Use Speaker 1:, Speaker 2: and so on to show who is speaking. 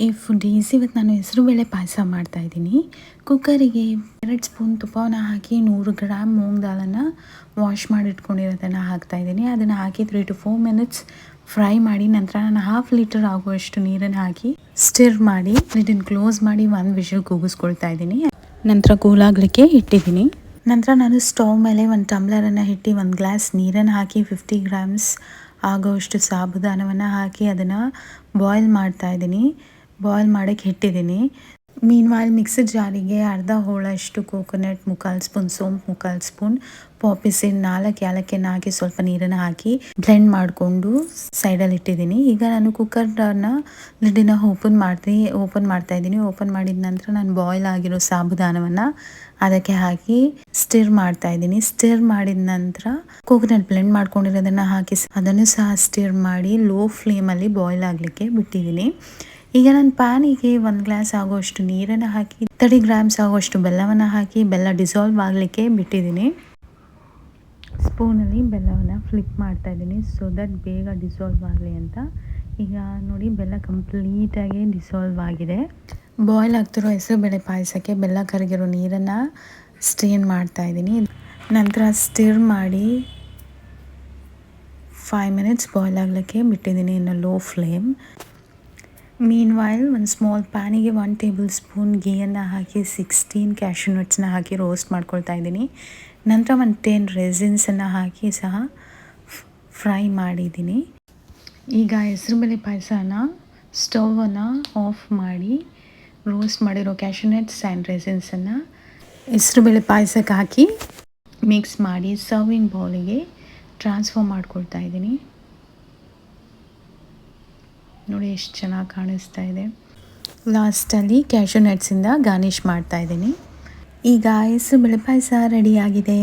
Speaker 1: ಈ ಫುಡೀಸ್ ಇವತ್ತು ನಾನು ಹೆಸರುಬೇಳೆ ಪಾಯಸ ಮಾಡ್ತಾಯಿದ್ದೀನಿ. ಕುಕ್ಕರಿಗೆ 2 ಸ್ಪೂನ್ ತುಪ್ಪವನ್ನು ಹಾಕಿ 100 ಗ್ರಾಮ್ ಮೂಂಗ್ ದಾಲನ್ನು ವಾಶ್ ಮಾಡಿ ಇಟ್ಕೊಂಡಿರೋದನ್ನು ಹಾಕ್ತಾಯಿದ್ದೀನಿ. ಅದನ್ನು ಹಾಕಿ 3 to 4 ಮಿನಿಟ್ಸ್ ಫ್ರೈ ಮಾಡಿ ನಂತರ ನಾನು 1/2 ಲೀಟರ್ ಆಗುವಷ್ಟು ನೀರನ್ನು ಹಾಕಿ ಸ್ಟಿರ್ ಮಾಡಿ ಇದನ್ನು ಕ್ಲೋಸ್ ಮಾಡಿ 1 ವಿಷಲ್ ಕೂಗಿಸ್ಕೊಳ್ತಾ ಇದ್ದೀನಿ. ನಂತರ ಕೂಲಾಗಲಿಕ್ಕೆ ಇಟ್ಟಿದ್ದೀನಿ. ನಂತರ ನಾನು ಸ್ಟವ್ ಮೇಲೆ 1 ಟಂಬ್ಲರನ್ನು ಇಟ್ಟು 1 ಗ್ಲಾಸ್ ನೀರನ್ನು ಹಾಕಿ 50 ಗ್ರಾಮ್ಸ್ ಆಗೋಷ್ಟು ಸಾಬುದಾನವನ್ನು ಹಾಕಿ ಅದನ್ನು ಬಾಯ್ಲ್ ಮಾಡ್ತಾಯಿದ್ದೀನಿ. ಬಾಯ್ಲ್ ಮಾಡೋಕ್ಕೆ ಇಟ್ಟಿದ್ದೀನಿ. ಮೀನ್ವೈಲ್ ಮಿಕ್ಸರ್ ಜಾರಿಗೆ ಅರ್ಧ ಹೋಳಷ್ಟು ಕೋಕೋನಟ್, 3/4 ಸ್ಪೂನ್ ಸೋಂಪು, 3/4 ಸ್ಪೂನ್ ಪಾಪಿ ಸೀಡ್, 4 ಏಲಕ್ಕಿಯನ್ನು ಹಾಕಿ ಸ್ವಲ್ಪ ನೀರನ್ನು ಹಾಕಿ ಬ್ಲೆಂಡ್ ಮಾಡಿಕೊಂಡು ಸೈಡಲ್ಲಿ ಇಟ್ಟಿದ್ದೀನಿ. ಈಗ ನಾನು ಕುಕ್ಕರ್ನ ಲಿಡ್ಡನ್ನು ಓಪನ್ ಮಾಡ್ತಾಯಿದ್ದೀನಿ. ಓಪನ್ ಮಾಡಿದ ನಂತರ ನಾನು ಬಾಯ್ಲ್ ಆಗಿರೋ ಸಾಬುದಾನವನ್ನು ಅದಕ್ಕೆ ಹಾಕಿ ಸ್ಟಿರ್ ಮಾಡ್ತಾಯಿದ್ದೀನಿ. ಸ್ಟಿರ್ ಮಾಡಿದ ನಂತರ ಕೋಕೋನಟ್ ಬ್ಲೆಂಡ್ ಮಾಡ್ಕೊಂಡಿರೋದನ್ನು ಹಾಕಿ ಅದನ್ನು ಸಹ ಸ್ಟಿರ್ ಮಾಡಿ ಲೋ ಫ್ಲೇಮಲ್ಲಿ ಬಾಯ್ಲ್ ಆಗಲಿಕ್ಕೆ ಬಿಟ್ಟಿದ್ದೀನಿ. ಈಗ ನಾನು ಪ್ಯಾನಿಗೆ 1 ಗ್ಲಾಸ್ ಆಗೋಷ್ಟು ನೀರನ್ನು ಹಾಕಿ 30 ಗ್ರಾಮ್ಸ್ ಆಗೋಷ್ಟು ಬೆಲ್ಲವನ್ನು ಹಾಕಿ ಬೆಲ್ಲ ಡಿಸಾಲ್ವ್ ಆಗಲಿಕ್ಕೆ ಬಿಟ್ಟಿದ್ದೀನಿ. ಸ್ಪೂನಲ್ಲಿ ಬೆಲ್ಲವನ್ನು ಫ್ಲಿಪ್ ಮಾಡ್ತಾ ಇದ್ದೀನಿ ಸೊ ದಟ್ ಬೇಗ ಡಿಸಾಲ್ವ್ ಆಗಲಿ ಅಂತ. ಈಗ ನೋಡಿ ಬೆಲ್ಲ ಕಂಪ್ಲೀಟಾಗಿ ಡಿಸಾಲ್ವ್ ಆಗಿದೆ. ಬಾಯ್ಲ್ ಆಗ್ತಿರೋ ಹೆಸರುಬೇಳೆ ಪಾಯಸಕ್ಕೆ ಬೆಲ್ಲ ಕರಗಿರೋ ನೀರನ್ನು ಸ್ಟ್ರೇನ್ ಮಾಡ್ತಾ ಇದ್ದೀನಿ. ನಂತರ ಸ್ಟಿರ್ ಮಾಡಿ 5 ಮಿನಿಟ್ಸ್ ಬಾಯ್ಲ್ ಆಗಲಿಕ್ಕೆ ಬಿಟ್ಟಿದ್ದೀನಿ ಇನ್ನು ಲೋ ಫ್ಲೇಮ್. ಮೀನ್ವೈಲ್ ಒಂದು ಸ್ಮಾಲ್ ಪ್ಯಾನಿಗೆ 1 ಟೇಬಲ್ ಸ್ಪೂನ್ ಗೀಯನ್ನು ಹಾಕಿ 16 ಕ್ಯಾಶ್ಯೂ ನಟ್ಸ್ನ ಹಾಕಿ ರೋಸ್ಟ್ ಮಾಡ್ಕೊಳ್ತಾ ಇದ್ದೀನಿ. ನಂತರ 10 ರೆಸಿನ್ಸನ್ನು ಹಾಕಿ ಸಹ ಫ್ರೈ ಮಾಡಿದ್ದೀನಿ. ಈಗ ಹೆಸರುಬೇಳೆ ಪಾಯಸನ ಸ್ಟವನ್ನು ಆಫ್ ಮಾಡಿ ರೋಸ್ಟ್ ಮಾಡಿರೋ ಕ್ಯಾಶ್ಯೂ ನಟ್ಸ್ ಆ್ಯಂಡ್ ರೆಸಿನ್ಸನ್ನು ಹೆಸರುಬೇಳೆ ಪಾಯಸಕ್ಕೆ ಹಾಕಿ ಮಿಕ್ಸ್ ಮಾಡಿ ಸರ್ವಿಂಗ್ ಬೌಲಿಗೆ ಟ್ರಾನ್ಸ್ಫರ್ ಮಾಡ್ಕೊಳ್ತಾ ಇದ್ದೀನಿ. ನೋಡಿ ಎಷ್ಟು ಚೆನ್ನಾಗಿ ಕಾಣಿಸ್ತಾ ಇದೆ. ಲಾಸ್ಟಲ್ಲಿ ಕ್ಯಾಶ್ಯೂ ನಟ್ಸಿಂದ ಗಾರ್ನಿಷ್ ಮಾಡ್ತಾ ಇದ್ದೀನಿ. ಈಗ ಹೆಸರುಬೇಳೆ ಪಾಯಸ ರೆಡಿಯಾಗಿದೆ.